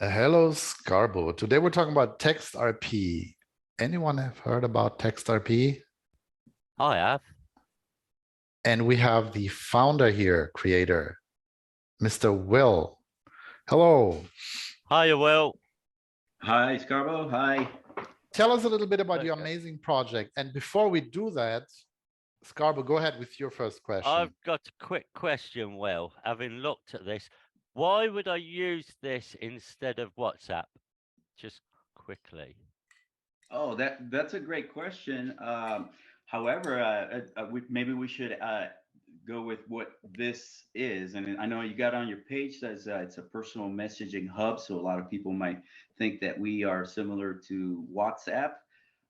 Hello, Scarbo. Today we're talking about TextRP. Anyone have heard about TextRP? I have. And we have the founder here, creator, Mr. Will. Hello. Hiya, Will. Hi, Scarbo. Hi. Tell us a little bit about your Okay. amazing project. And before we do that, Scarbo, go ahead with your first question. I've got a quick question, Will. Having looked at this, why would I use this instead of WhatsApp? Just quickly. Oh, that's a great question. However, maybe we should go with what this is. And I know you got on your page says it's a personal messaging hub, so a lot of people might think that we are similar to WhatsApp,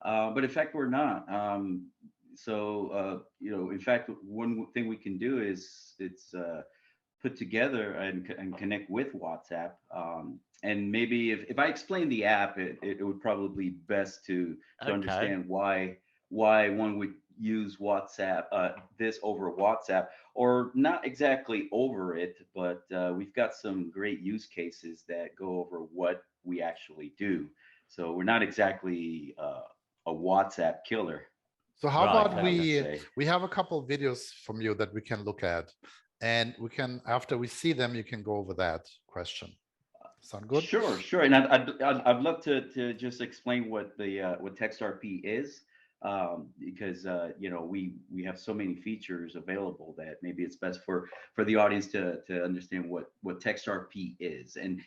but in fact we're not. In fact, one thing we can do is it's put together and connect with WhatsApp. And maybe if I explain the app, it would probably be best to Okay. understand why one would use WhatsApp this over WhatsApp, or not exactly over it, but we've got some great use cases that go over what we actually do. So we're not exactly a WhatsApp killer. So how Right, about okay. we have a couple of videos from you that we can look at, and we can, after we see them, you can go over that question. Sound good? Sure. And I'd love to just explain what what TextRP is, because we have so many features available that maybe it's best for the audience to understand what TextRP is, and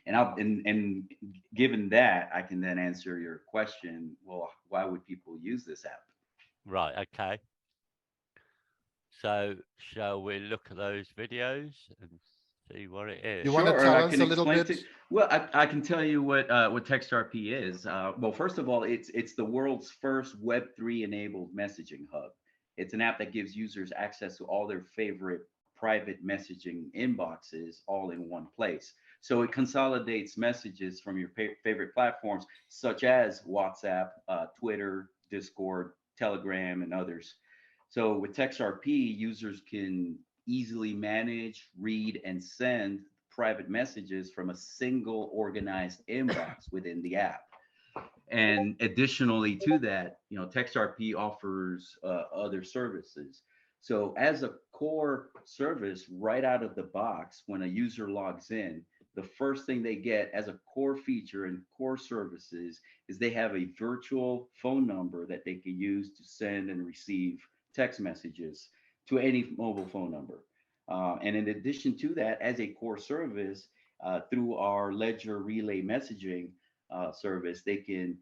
given that I can then answer your question. Well, why would people use this app? Right, okay. So shall we look at those videos and see what it is? You want to Sure, tell I us can a little explain bit? to. Well, I can tell you what TextRP is. Well, first of all, it's the world's first Web3 enabled messaging hub. It's an app that gives users access to all their favorite private messaging inboxes all in one place. So it consolidates messages from your favorite platforms such as WhatsApp, Twitter, Discord, Telegram, and others. So with TextRP, users can easily manage, read, and send private messages from a single organized inbox within the app. And additionally to that, TextRP offers other services. So as a core service right out of the box, when a user logs in, the first thing they get as a core feature and core services is they have a virtual phone number that they can use to send and receive text messages to any mobile phone number. And in addition to that, as a core service, through our Ledger Relay messaging service, they can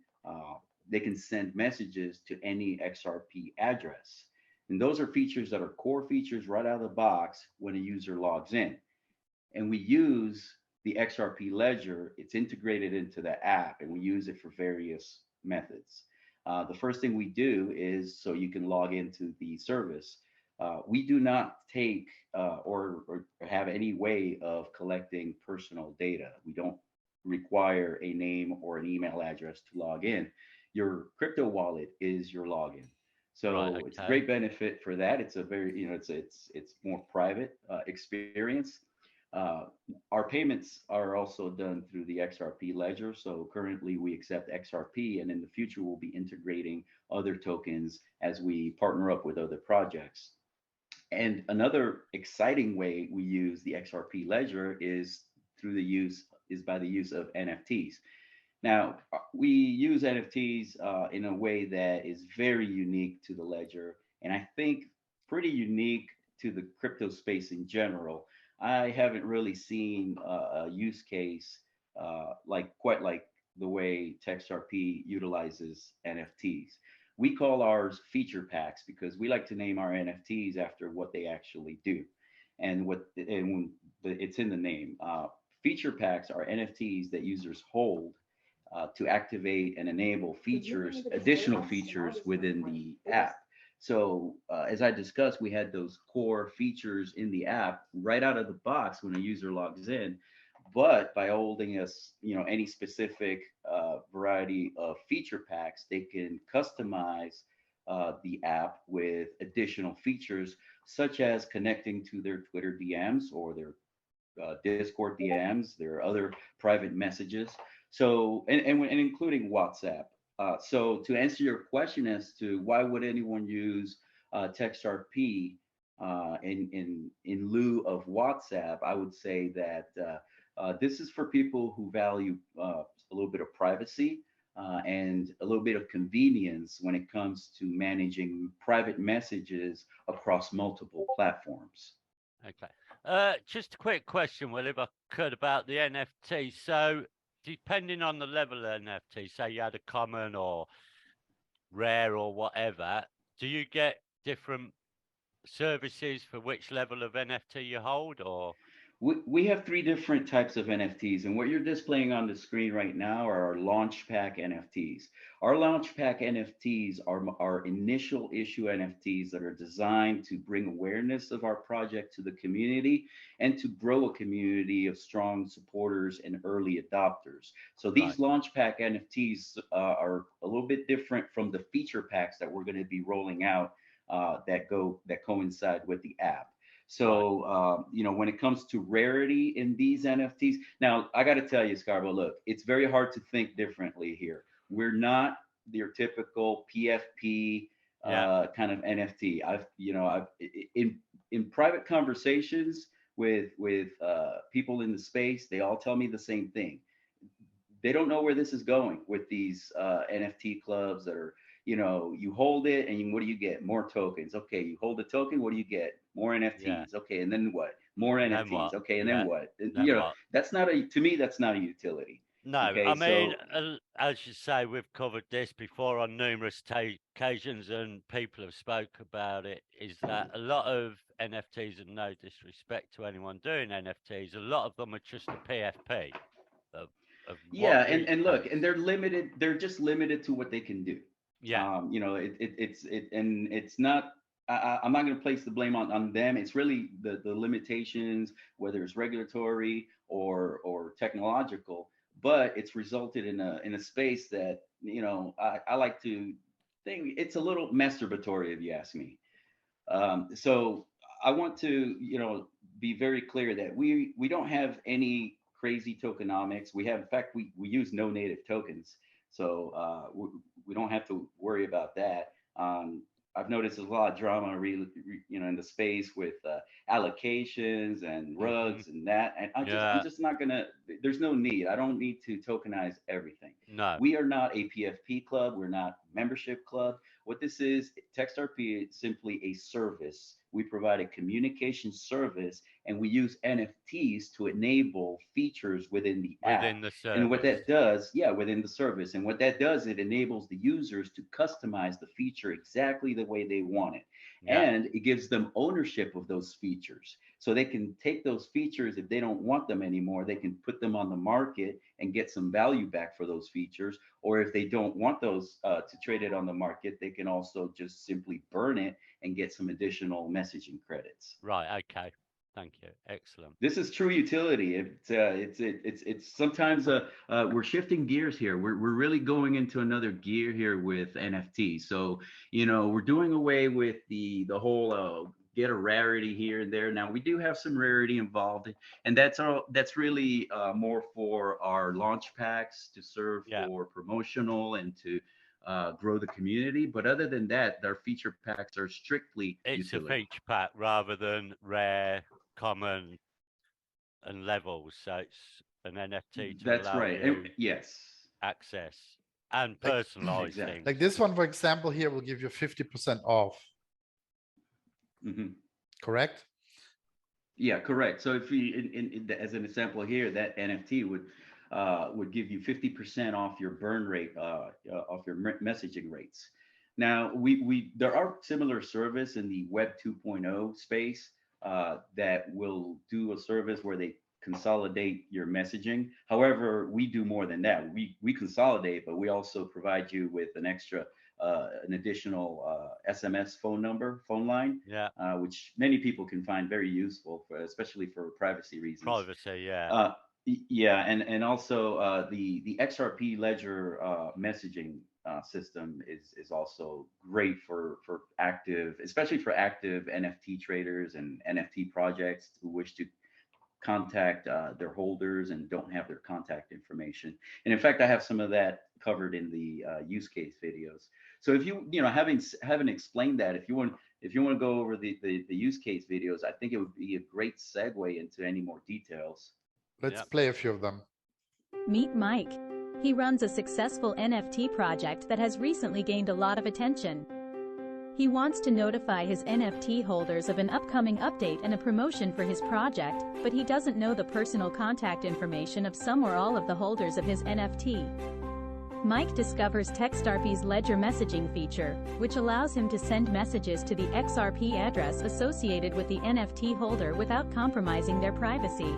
send messages to any XRP address. And those are features that are core features right out of the box when a user logs in. And we use the XRP ledger, it's integrated into the app, and we use it for various methods. The first thing we do is so you can log into the service. We do not take or have any way of collecting personal data. We don't require a name or an email address to log in. Your crypto wallet is your login. Right, So it's a okay. great benefit for that. It's a very, it's more private experience. Uh, our payments are also done through the XRP ledger. So currently we accept XRP, and in the future we'll be integrating other tokens as we partner up with other projects. And another exciting way we use the XRP ledger is by the use of NFTs. Now, we use NFTs in a way that is very unique to the ledger, and I think pretty unique to the crypto space in general. I haven't really seen a use case quite like the way TextRP utilizes NFTs. We call ours feature packs because we like to name our NFTs after what they actually do, and it's in the name. Feature packs are NFTs that users hold to activate and enable additional features within the app. So as I discussed, we had those core features in the app right out of the box when a user logs in. But by holding any specific variety of feature packs, they can customize the app with additional features, such as connecting to their Twitter DMs or their Discord DMs. There are other private messages. So and including WhatsApp. So to answer your question as to why would anyone use TextRP in lieu of WhatsApp, I would say that this is for people who value a little bit of privacy and a little bit of convenience when it comes to managing private messages across multiple platforms. Okay. Just a quick question, Will, if I could, about the NFT. So depending on the level of NFT, say you had a common or rare or whatever, do you get different services for which level of NFT you hold, or? We have three different types of NFTs, and what you're displaying on the screen right now are our launch pack NFTs. Our launch pack NFTs are our initial issue NFTs that are designed to bring awareness of our project to the community and to grow a community of strong supporters and early adopters. So these launch pack NFTs are a little bit different from the feature packs that we're going to be rolling out that coincide with the app. So, you know, when it comes to rarity in these NFTs, now I got to tell you, Scarborough, look, it's very hard to think differently here. We're not your typical PFP kind of NFT. I've in private conversations with people in the space, they all tell me the same thing. They don't know where this is going with these NFT clubs that are, you know, you hold it and what do you get? More tokens. Okay, you hold the token, what do you get? More NFTs. Okay, and then what? More NFTs. Okay, and then what? You know, that's not to me, that's not a utility. No, okay, I mean, as you say, we've covered this before on numerous occasions, and people have spoke about it, is that a lot of NFTs, and no disrespect to anyone doing NFTs, a lot of them are just a PFP. And look, and they're limited. They're just limited to what they can do. Yeah. You know, and it's not. I'm not going to place the blame on them. It's really the limitations, whether it's regulatory or technological. But it's resulted in a space that, you know, I like to think it's a little masturbatory, if you ask me. So I want to, you know, be very clear that we don't have any crazy tokenomics. We have, in fact, we use no native tokens. So we don't have to worry about that. I've noticed there's a lot of drama, you know, in the space with allocations and rugs and that. And I'm just not gonna. There's no need. I don't need to tokenize everything. No, we are not a PFP club. We're not a membership club. What this is, TextRP is simply a service. We provide a communication service, and we use NFTs to enable features within the app. Within the service. And what that does, within the service. And what that does, it enables the users to customize the feature exactly the way they want it. Yeah. And it gives them ownership of those features. So they can take those features, if they don't want them anymore, they can put them on the market and get some value back for those features. Or if they don't want those to trade it on the market, they can also just simply burn it and get some additional messaging credits. Right. Okay. Thank you. Excellent. This is true utility. It's sometimes we're shifting gears here. We're really going into another gear here with NFT. So, you know, we're doing away with the whole get a rarity here and there. Now we do have some rarity involved, and that's really more for our launch packs to serve for promotional and to grow the community. But other than that, our feature packs are strictly utility. A feature pack rather than rare, common, and levels. So it's an NFT to that's allow right. you And, yes, access and personalize things. Like this one, for example, here will give you 50% off. Mm-hmm. Correct? Yeah, correct. So if you, as an example here, that NFT would give you 50% off your burn rate, off your messaging rates. Now, there are similar service in the Web 2.0 space that will do a service where they consolidate your messaging. However, we do more than that. We consolidate, but we also provide you with an additional SMS phone line, which many people can find very useful, especially for privacy reasons. Privacy, and also the XRP Ledger messaging system is also great for active, especially for active NFT traders and NFT projects who wish to contact their holders and don't have their contact information. And in fact, I have some of that covered in the use case videos. So if you know, having explained that, if you want to go over the use case videos, I think it would be a great segue into any more details. Let's play a few of them. Meet Mike. He runs a successful NFT project that has recently gained a lot of attention. He wants to notify his NFT holders of an upcoming update and a promotion for his project, but he doesn't know the personal contact information of some or all of the holders of his NFT. Mike discovers TextRP's ledger messaging feature, which allows him to send messages to the XRP address associated with the NFT holder without compromising their privacy.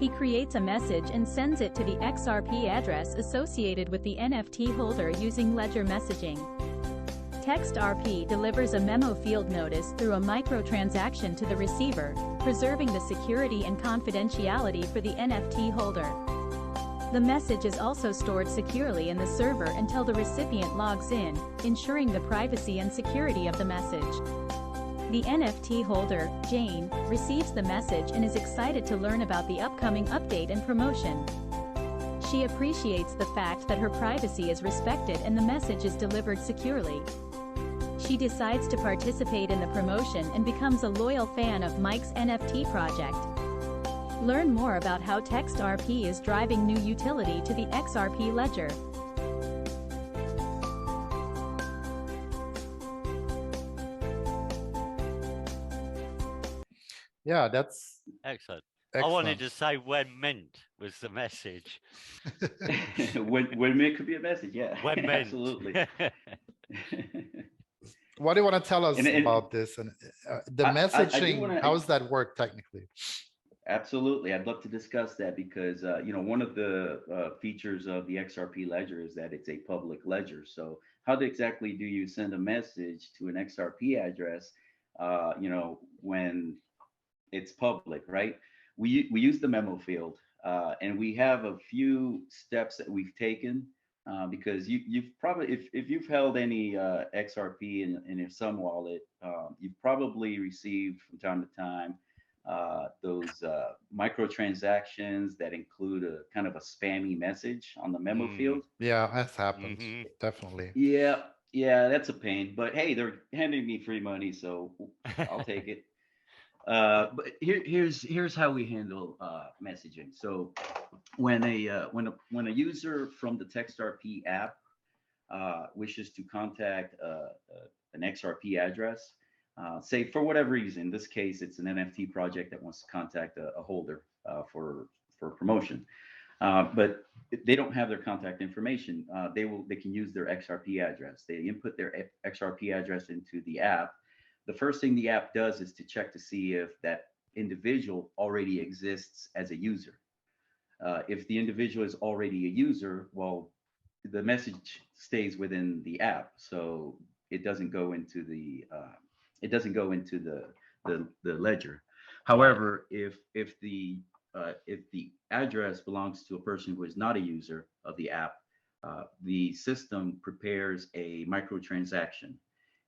He creates a message and sends it to the XRP address associated with the NFT holder using ledger messaging. TextRP delivers a memo field notice through a microtransaction to the receiver, preserving the security and confidentiality for the NFT holder. The message is also stored securely in the server until the recipient logs in, ensuring the privacy and security of the message. The NFT holder, Jane, receives the message and is excited to learn about the upcoming update and promotion. She appreciates the fact that her privacy is respected and the message is delivered securely. She decides to participate in the promotion and becomes a loyal fan of Mike's NFT project. Learn more about how TextRP is driving new utility to the XRP ledger. Yeah, that's Excellent. excellent. I wanted to say when meant was the message. when it could be a message, yeah. When meant. Absolutely. What do you want to tell us about this and the messaging? How does that work technically? Absolutely, I'd love to discuss that because you know, one of the features of the XRP ledger is that it's a public ledger. So how exactly do you send a message to an XRP address? You know, when it's public, right? We use the memo field, and we have a few steps that we've taken because you've probably, if you've held any XRP in your Sun wallet, you've probably received from time to time those microtransactions that include a kind of a spammy message on the memo field. Yeah, that's happened. Definitely. Yeah, that's a pain. But hey, they're handing me free money, so I'll take it. But here's how we handle messaging. So when a user from the TextRP app wishes to contact an XRP address, say for whatever reason, in this case, it's an NFT project that wants to contact a holder for promotion, but they don't have their contact information. They can use their XRP address. They input their XRP address into the app. The first thing the app does is to check to see if that individual already exists as a user. If the individual is already a user, well, the message stays within the app, so it doesn't go into the ledger. However, if the address belongs to a person who is not a user of the app, the system prepares a microtransaction,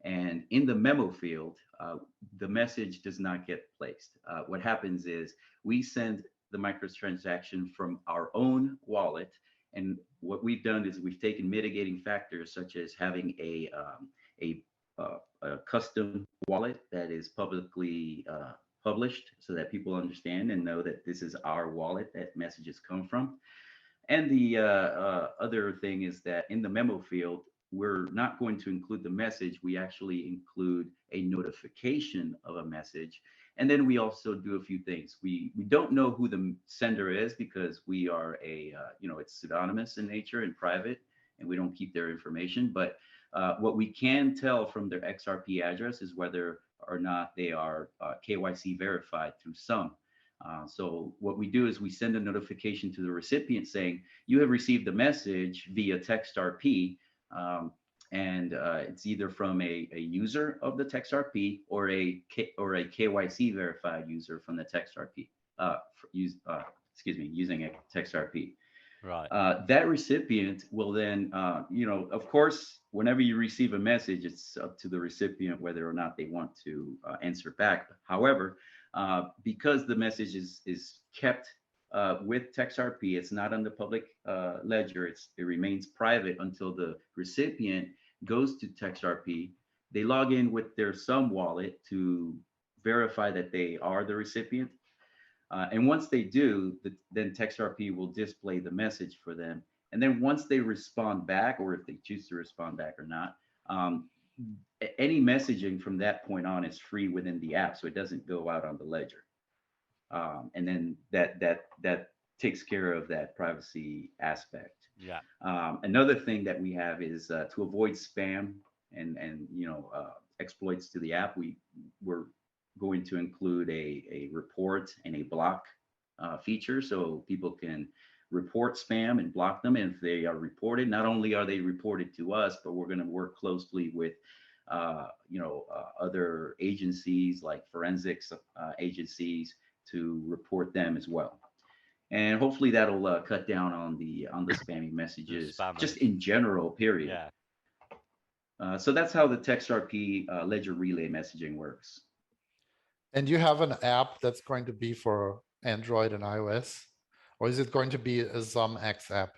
and in the memo field, the message does not get placed. What happens is we send the microtransaction from our own wallet, and what we've done is we've taken mitigating factors such as having a custom wallet that is publicly published so that people understand and know that this is our wallet that messages come from. And the other thing is that in the memo field, we're not going to include the message. We actually include a notification of a message. And then we also do a few things. We don't know who the sender is because we are it's pseudonymous in nature and private, and we don't keep their information. But what we can tell from their XRP address is whether or not they are KYC verified through some. So what we do is we send a notification to the recipient saying, you have received a message via TextRP, and it's either from a user of the TextRP or a KYC verified user from the TextRP, using a TextRP. Right. That recipient will then, of course, whenever you receive a message, it's up to the recipient whether or not they want to answer back. However, because the message is kept with TextRP. It's not on the public ledger. It remains private until the recipient goes to TextRP. They log in with their Sum wallet to verify that they are the recipient. And once they do, then TextRP will display the message for them. And then once they respond back, or if they choose to respond back or not, any messaging from that point on is free within the app, so it doesn't go out on the ledger. And then that takes care of that privacy aspect. Yeah. Another thing that we have is to avoid spam and exploits to the app. We're going to include a report and a block feature, so people can report spam and block them. And if they are reported, not only are they reported to us, but we're going to work closely with other agencies like forensics agencies to report them as well. And hopefully that'll cut down on the spammy messages, just in general, period. Yeah. So that's how the TextRP ledger relay messaging works. And you have an app that's going to be for Android and iOS, or is it going to be a XAMX app?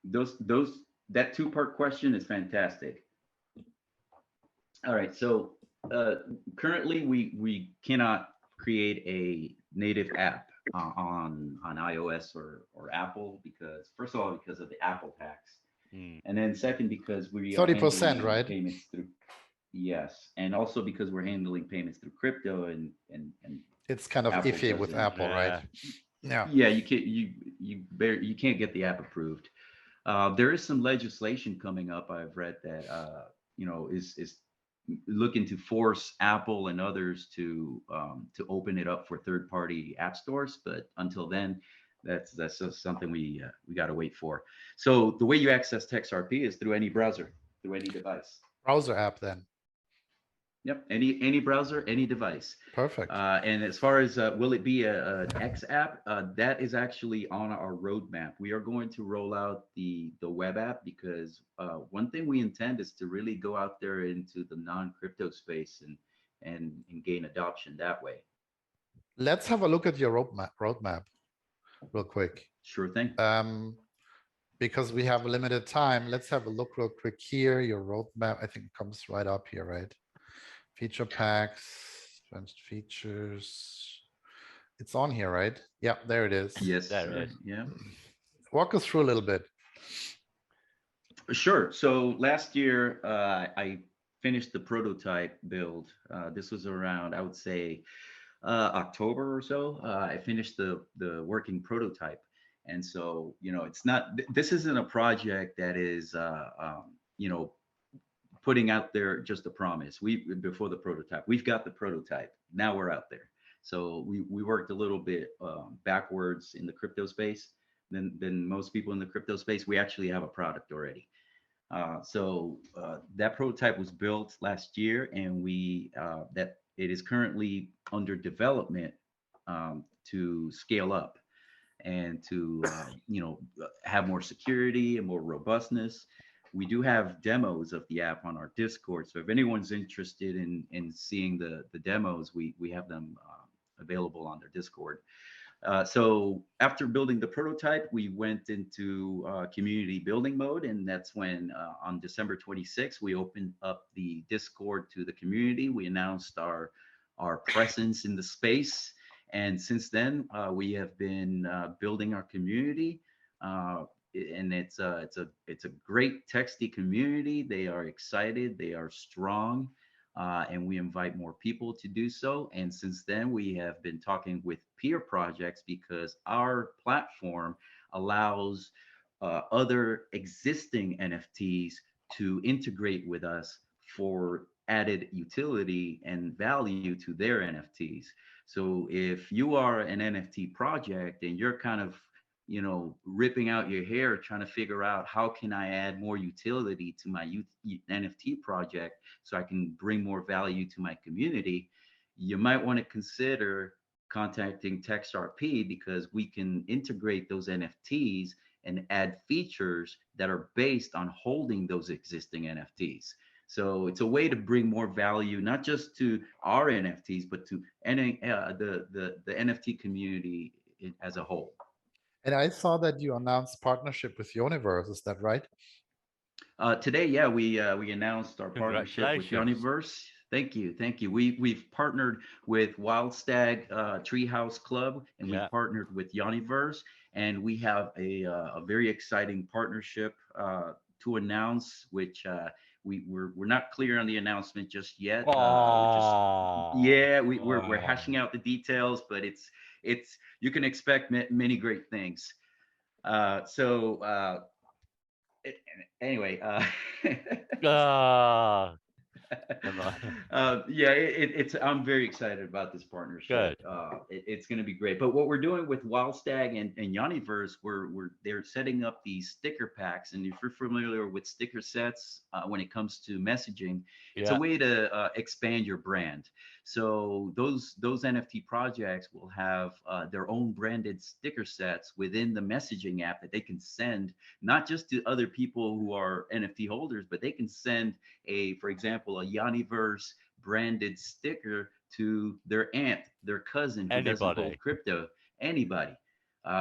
That two-part question is fantastic. All right, so currently we cannot create a native app on iOS or Apple, because first of all, because of the Apple tax, and then second, because we 30%, right? Payments through, yes, and also because we're handling payments through crypto, and it's kind of Apple iffy with Apple, right? Yeah. Yeah, you can't get the app approved. There is some legislation coming up, I've read, that is looking to force Apple and others to open it up for third-party app stores. But until then, that's just something we got to wait for. So the way you access TextRP is through any browser, through any device. Browser app then. Yep, any browser, any device. Perfect. And as far as will it be an X app, that is actually on our roadmap. We are going to roll out the web app, because one thing we intend is to really go out there into the non-crypto space and gain adoption that way. Let's have a look at your roadmap real quick. Sure thing. Because we have a limited time, let's have a look real quick here. Your roadmap, I think, comes right up here, right? Feature packs, advanced features. It's on here, right? Yeah, there it is. Yes, there it is. Yeah. Walk us through a little bit. Sure. So last year, I finished the prototype build. This was around, I would say, October or so. I finished the working prototype. And so, it's not, this isn't a project that is, putting out there just a promise. Before the prototype, we've got the prototype. Now we're out there. So we worked a little bit backwards in the crypto space than most people in the crypto space. We actually have a product already. So that prototype was built last year, and that it is currently under development to scale up and to have more security and more robustness. We do have demos of the app on our Discord, so if anyone's interested in seeing the demos, we have them available on their Discord. So after building the prototype, we went into community building mode, and that's when on December 26th, we opened up the Discord to the community. We announced our presence in the space, and since then we have been building our community. And it's a great Texty community. They are excited, they are strong, and we invite more people to do so. And since then, we have been talking with peer projects, because our platform allows other existing NFTs to integrate with us for added utility and value to their NFTs. So if you are an NFT project and you're kind of ripping out your hair trying to figure out how can I add more utility to my NFT project so I can bring more value to my community, you might want to consider contacting TextRP, because we can integrate those NFTs and add features that are based on holding those existing NFTs. So it's a way to bring more value, not just to our NFTs, but to the NFT community as a whole. And I saw that you announced partnership with Universe. Is that right? Today, yeah, we announced our partnership with Congratulations. Universe. Thank you, thank you. We've partnered with Wild Stag Treehouse Club, and Yeah. we've partnered with Universe, and we have a very exciting partnership to announce, which we're not clear on the announcement just yet. We're hashing out the details, but it's you can expect many great things. Anyway, yeah, it's I'm very excited about this partnership. Good. It's going to be great. But what we're doing with Wild Stag and Yoniverse, they're setting up these sticker packs, and if you're familiar with sticker sets when it comes to messaging, it's a way to expand your brand. So those NFT projects will have their own branded sticker sets within the messaging app that they can send not just to other people who are NFT holders, but they can send for example, a Yoniverse branded sticker to their aunt, their cousin who doesn't hold crypto, anybody.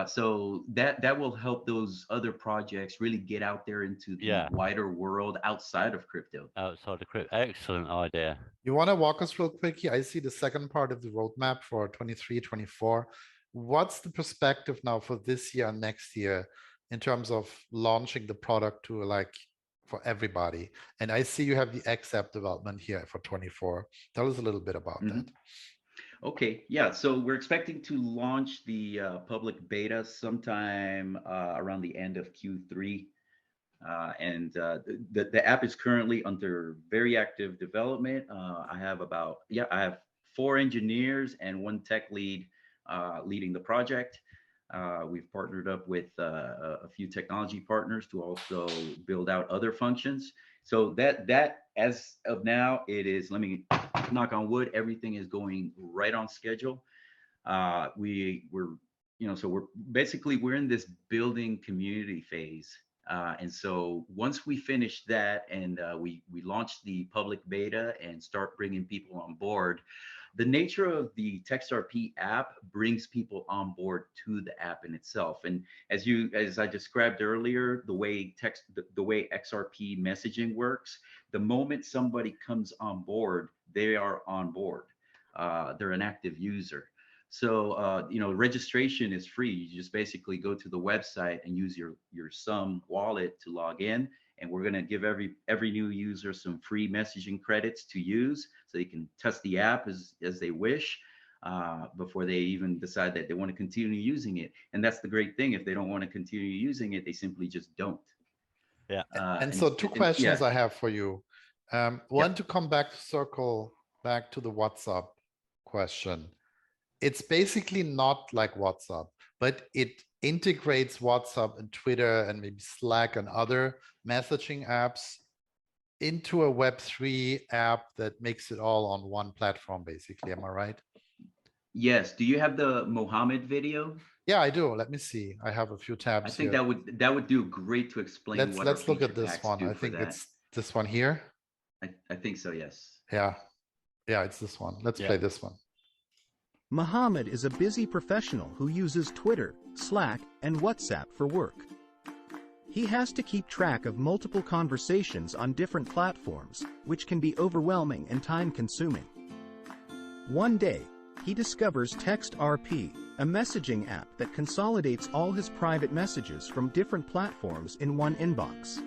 So that will help those other projects really get out there into the wider world outside of crypto. Outside of crypto, excellent idea. You want to walk us real quick here? I see the second part of the roadmap for 23, 24. What's the perspective now for this year and next year in terms of launching the product to for everybody? And I see you have the XApp development here for 24. Tell us a little bit about that. Okay, yeah, so we're expecting to launch the public beta sometime around the end of Q3. The app is currently under very active development. I have 4 engineers and 1 tech lead leading the project. We've partnered up with a few technology partners to also build out other functions. So that as of now, it is, let me knock on wood, everything is going right on schedule. We're in this building community phase. And so once we finish that and we launch the public beta and start bringing people on board, the nature of the TextRP app brings people on board to the app in itself. And as I described earlier, the way XRP messaging works, the moment somebody comes on board, they are on board. They're an active user. So, registration is free. You just basically go to the website and use your Sum wallet to log in. And we're going to give every new user some free messaging credits to use so they can test the app as they wish before they even decide that they want to continue using it. And that's the great thing. If they don't want to continue using it, they simply just don't. Yeah. So 2 questions I have for you. One, to come back to circle back to the WhatsApp question. It's basically not like WhatsApp, but it integrates WhatsApp and Twitter and maybe Slack and other messaging apps into a Web3 app that makes it all on one platform, basically. Am I right? Yes. Do you have the Mohammed video? Yeah, I do. Let me see. I have a few tabs. I think that would do great to explain. Let's look at this one. I think it's this one here. I think so. Yes. Yeah, it's this one. Let's play this one. Mohammed is a busy professional who uses Twitter, Slack, and WhatsApp for work. He has to keep track of multiple conversations on different platforms, which can be overwhelming and time-consuming. One day, he discovers TextRP, a messaging app that consolidates all his private messages from different platforms in one inbox.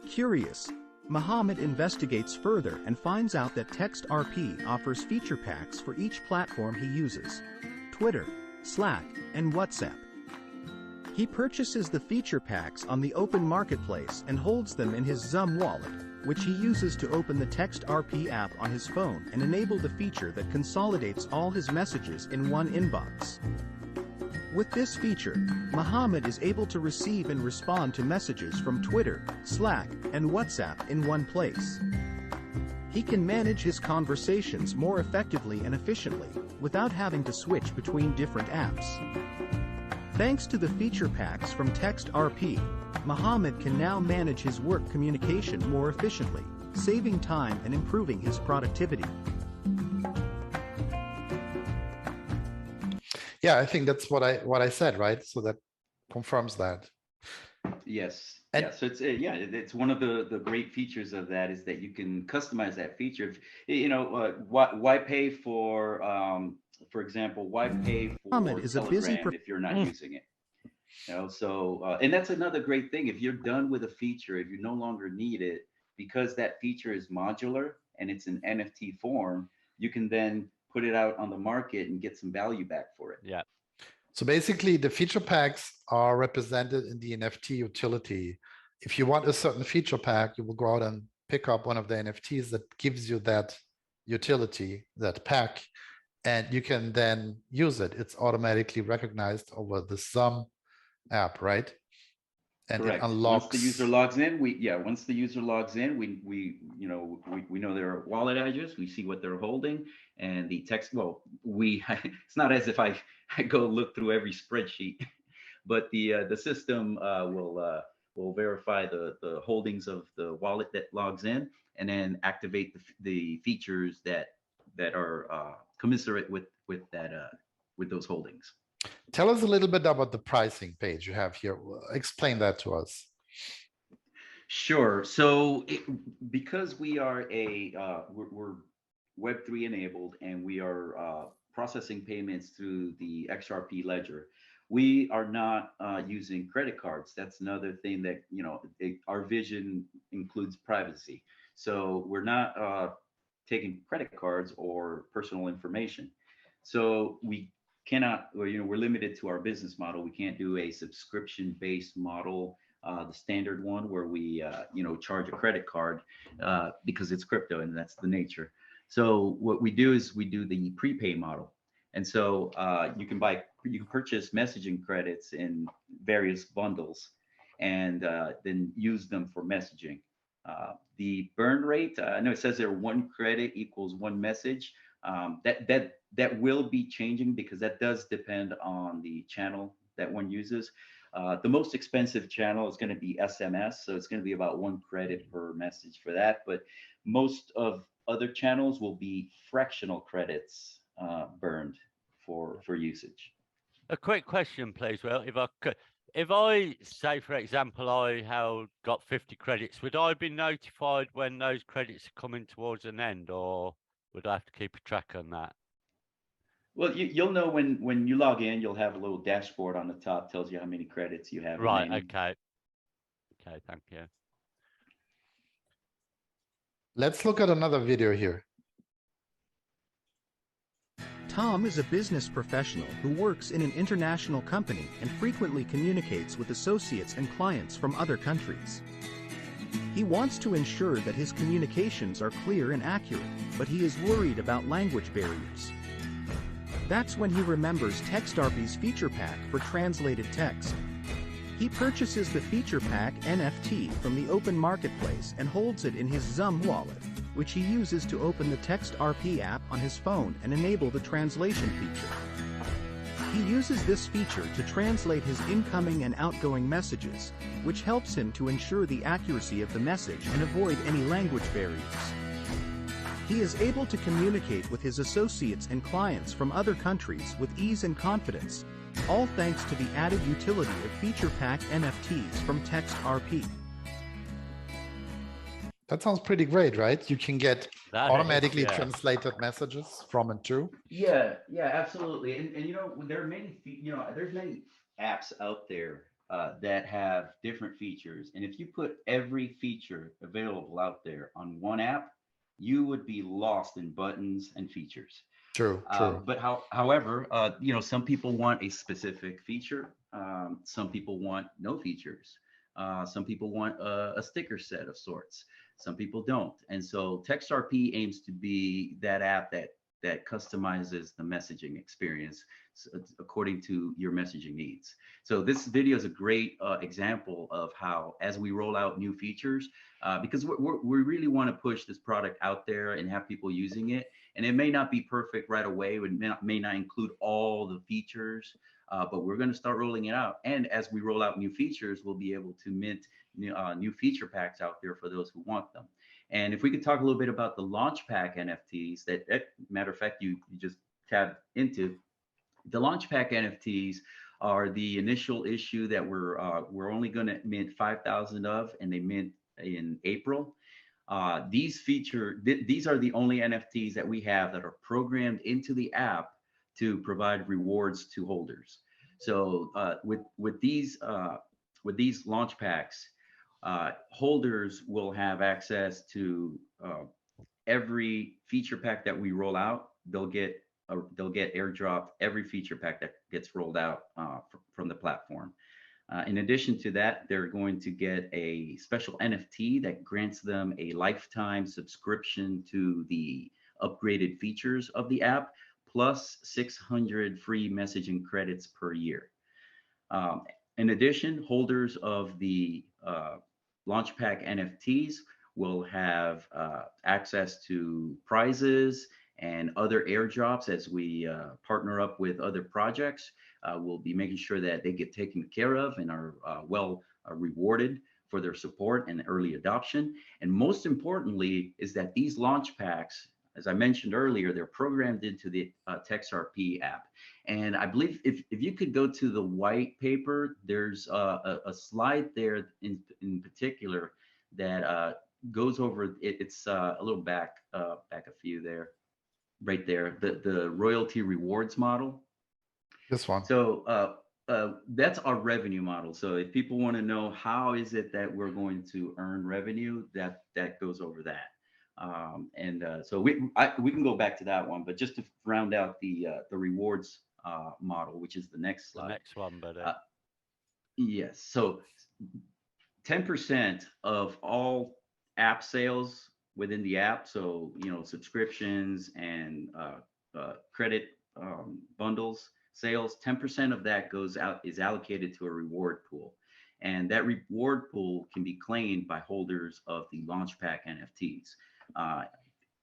Curious, Mohammed investigates further and finds out that TextRP offers feature packs for each platform he uses: Twitter, Slack, and WhatsApp. He purchases the feature packs on the open marketplace and holds them in his Zum wallet, which he uses to open the TextRP app on his phone and enable the feature that consolidates all his messages in one inbox. With this feature, Mohammed is able to receive and respond to messages from Twitter, Slack, and WhatsApp in one place. He can manage his conversations more effectively and efficiently, without having to switch between different apps. Thanks to the feature packs from TextRP, Mohammed can now manage his work communication more efficiently, saving time and improving his productivity. Yeah, I think that's what I said, right? So that confirms that. Yes. And- Yeah. So it's one of the great features of that is that you can customize that feature. Why pay for example, why pay for Ahmed is a busy Telegram if you're not using it? And that's another great thing. If you're done with a feature, if you no longer need it, because that feature is modular and it's in NFT form, you can then put it out on the market and get some value back for it. Yeah. So basically the feature packs are represented in the NFT utility. If you want a certain feature pack, you will go out and pick up one of the NFTs that gives you that utility, that pack, and you can then use it. It's automatically recognized over the Sum app, right? And Correct. it unlocks. Once the user logs in, once the user logs in, we know their wallet address, we see what they're holding, and the text. Well, it's not as if I go look through every spreadsheet, but the system will verify the holdings of the wallet that logs in, and then activate the features that are commensurate with those holdings. Tell us a little bit about the pricing page you have here. Explain that to us. Sure. So because we are we're Web3 enabled, and we are processing payments through the XRP ledger, we are not using credit cards. That's another thing that, our vision includes privacy. So we're not taking credit cards or personal information. So we cannot, we're limited to our business model. We can't do a subscription-based model, the standard one where we, charge a credit card because it's crypto and that's the nature. So what we do is we do the prepay model. And so you can purchase messaging credits in various bundles and then use them for messaging. The burn rate, I know it says there 1 credit equals 1 message. That will be changing because that does depend on the channel that one uses. The most expensive channel is going to be SMS, so it's going to be about 1 credit per message for that. But most of other channels will be fractional credits burned for usage. A quick question, please, Will, if I could. If I say, for example, I got 50 credits, would I be notified when those credits are coming towards an end, or would I have to keep a track on that? Well, you'll know when you log in, you'll have a little dashboard on the top, tells you how many credits you have Right, remaining. okay. Okay, thank you. Let's look at another video here. Tom is a business professional who works in an international company and frequently communicates with associates and clients from other countries. He wants to ensure that his communications are clear and accurate, but he is worried about language barriers. That's when he remembers TextRP's feature pack for translated text. He purchases the feature pack NFT from the open marketplace and holds it in his Zum wallet, which he uses to open the TextRP app on his phone and enable the translation feature. He uses this feature to translate his incoming and outgoing messages, which helps him to ensure the accuracy of the message and avoid any language barriers. He is able to communicate with his associates and clients from other countries with ease and confidence, all thanks to the added utility of feature pack NFTs from TextRP. That sounds pretty great, right? You can get That automatically is, yeah. translated messages from and to. Yeah, absolutely. And there are many, there's many apps out there that have different features. And if you put every feature available out there on one app, you would be lost in buttons and features. True. But however, some people want a specific feature. Some people want no features. Some people want a sticker set of sorts. Some people don't. And so TextRP aims to be that app that customizes the messaging experience according to your messaging needs. So this video is a great example of how, as we roll out new features, because we really want to push this product out there and have people using it. And it may not be perfect right away. It may not include all the features, but we're going to start rolling it out. And as we roll out new features, we'll be able to mint new feature packs out there for those who want them. And if we could talk a little bit about the Launchpack NFTs, that matter of fact, you just tabbed into. The Launchpack NFTs are the initial issue that we're only going to mint 5,000 of, and they mint in April. These are the only NFTs that we have that are programmed into the app to provide rewards to holders. So with these launch packs, holders will have access to every feature pack that we roll out. They'll get airdropped every feature pack that gets rolled out from the platform. In addition to that, they're going to get a special NFT that grants them a lifetime subscription to the upgraded features of the app, plus 600 free messaging credits per year. In addition, holders of the Launchpack NFTs will have access to prizes and other airdrops as we partner up with other projects. We'll be making sure that they get taken care of and are well rewarded for their support and early adoption. And most importantly is that these launch packs, as I mentioned earlier, they're programmed into the TextRP app. And I believe if you could go to the white paper, there's a slide there in particular that goes over it. It's a little back a few there, right there, the royalty rewards model. This one. So that's our revenue model. So if people want to know how is it that we're going to earn revenue, that goes over that. So we can go back to that one, but just to round out the rewards model, which is the next slide. The next one, but yes. So 10% of all app sales within the app, so subscriptions and credit bundles sales, 10% of that is allocated to a reward pool, and that reward pool can be claimed by holders of the Launchpack NFTs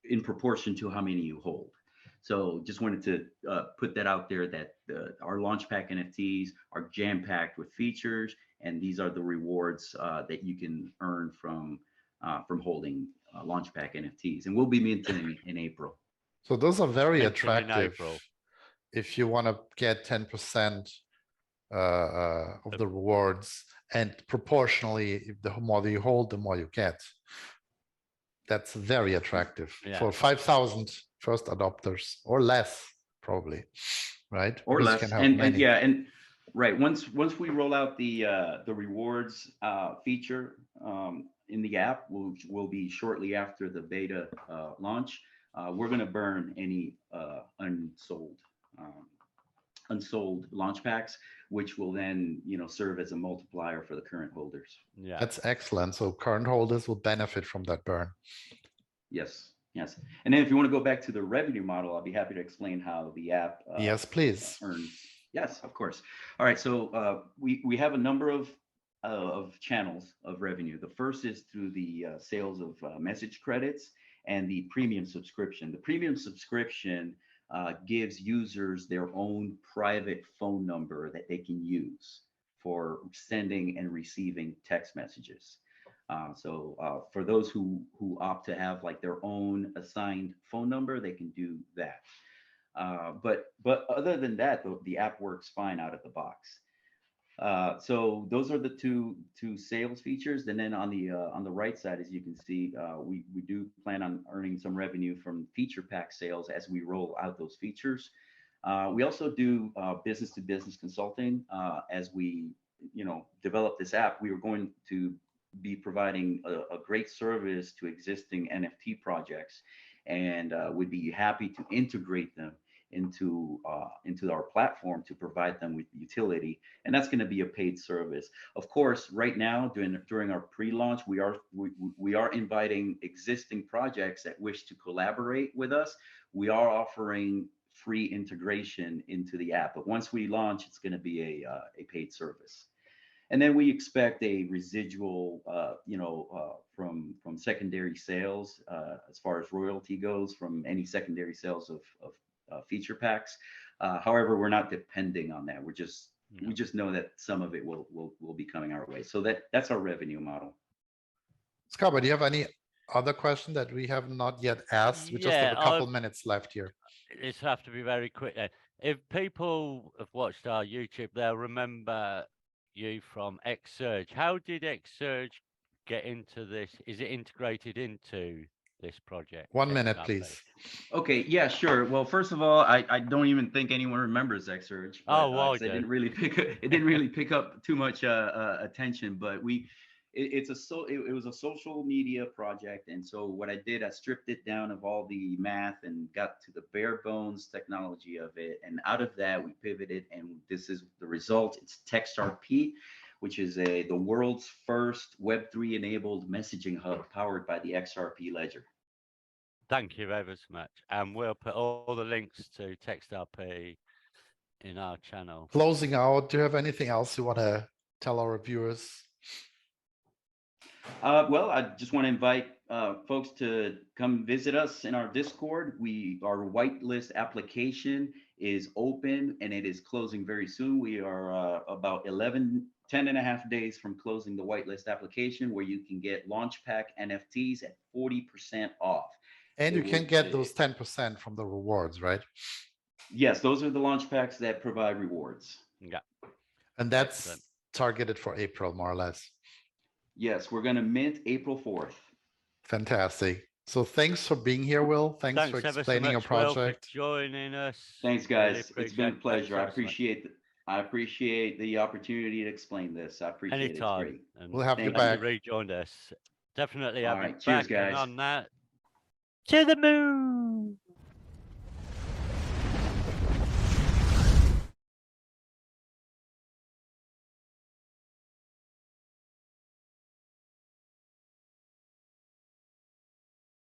in proportion to how many you hold. So just wanted to put that out there that our Launchpack NFTs are jam-packed with features, and these are the rewards that you can earn from holding Launchpack NFTs, and we'll be minting in April. So those are very Minting in attractive. April. If you want to get 10% of the rewards, and proportionally, the more you hold, the more you get. That's very attractive for 5,000 first adopters or less, probably, right? Or Because less, and right. Once we roll out the rewards feature in the app, which will be shortly after the beta launch, we're going to burn any unsold launch packs, which will then serve as a multiplier for the current holders. Yeah, that's excellent. So current holders will benefit from that burn. Yes. And then if you want to go back to the revenue model, I'll be happy to explain how the app Yes, please. earns. Yes, of course. All right, so we have a number of channels of revenue. The first is through the sales of message credits and the premium subscription. The premium subscription gives users their own private phone number that they can use for sending and receiving text messages. So for those who opt to have like their own assigned phone number, they can do that. But other than that, the app works fine out of the box. So those are the two sales features. And then on the right side, as you can see, we do plan on earning some revenue from feature pack sales as we roll out those features. We also do business to business consulting. As we develop this app, we are going to be providing a great service to existing NFT projects, and we'd be happy to integrate them into our platform to provide them with utility, and that's going to be a paid service. Of course, right now during our pre-launch, we are inviting existing projects that wish to collaborate with us. We are offering free integration into the app, but once we launch, it's going to be a paid service. And then we expect a residual, from secondary sales as far as royalty goes from any secondary sales of feature packs. However, we're not depending on that. We just know that some of it will be coming our way. So that's our revenue model. Scott, do you have any other question that we have not yet asked? We just have Yeah, a couple minutes left here. This have to be very quick then. If people have watched our YouTube, they'll remember you from XSurge. How did XSurge get into this? Is it integrated into this project? 1 minute, XRP? please. Okay, yeah, sure. Well, first of all, I don't even think anyone remembers XSurge. Oh, well, 'cause it didn't really pick up too much attention. But it was a social media project, and so what I did, I stripped it down of all the math and got to the bare bones technology of it, and out of that we pivoted, and this is the result. It's TextRP, which is the world's first Web3 enabled messaging hub powered by the XRP ledger. Thank you ever so much. And we'll put all the links to TextRP in our channel. Closing out, do you have anything else you want to tell our viewers? Well, I just want to invite folks to come visit us in our Discord. Our whitelist application is open and it is closing very soon. We are about 10 and a half days from closing the whitelist application, where you can get Launchpack NFTs at 40% off. And you can get those 10% from the rewards, right? Yes, those are the launch packs that provide rewards. Yeah. And that's targeted for April, more or less. Yes, we're going to mint April 4th. Fantastic. So thanks for being here, Will. Thanks for explaining your project. Will, for joining us. Thanks, guys. Really it's been a pleasure. I Thanks appreciate the opportunity to explain this. I appreciate it. It's great. And we'll have you thank back. You rejoined us. Definitely have All you right. Cheers, back. And guys. on that, to the moon.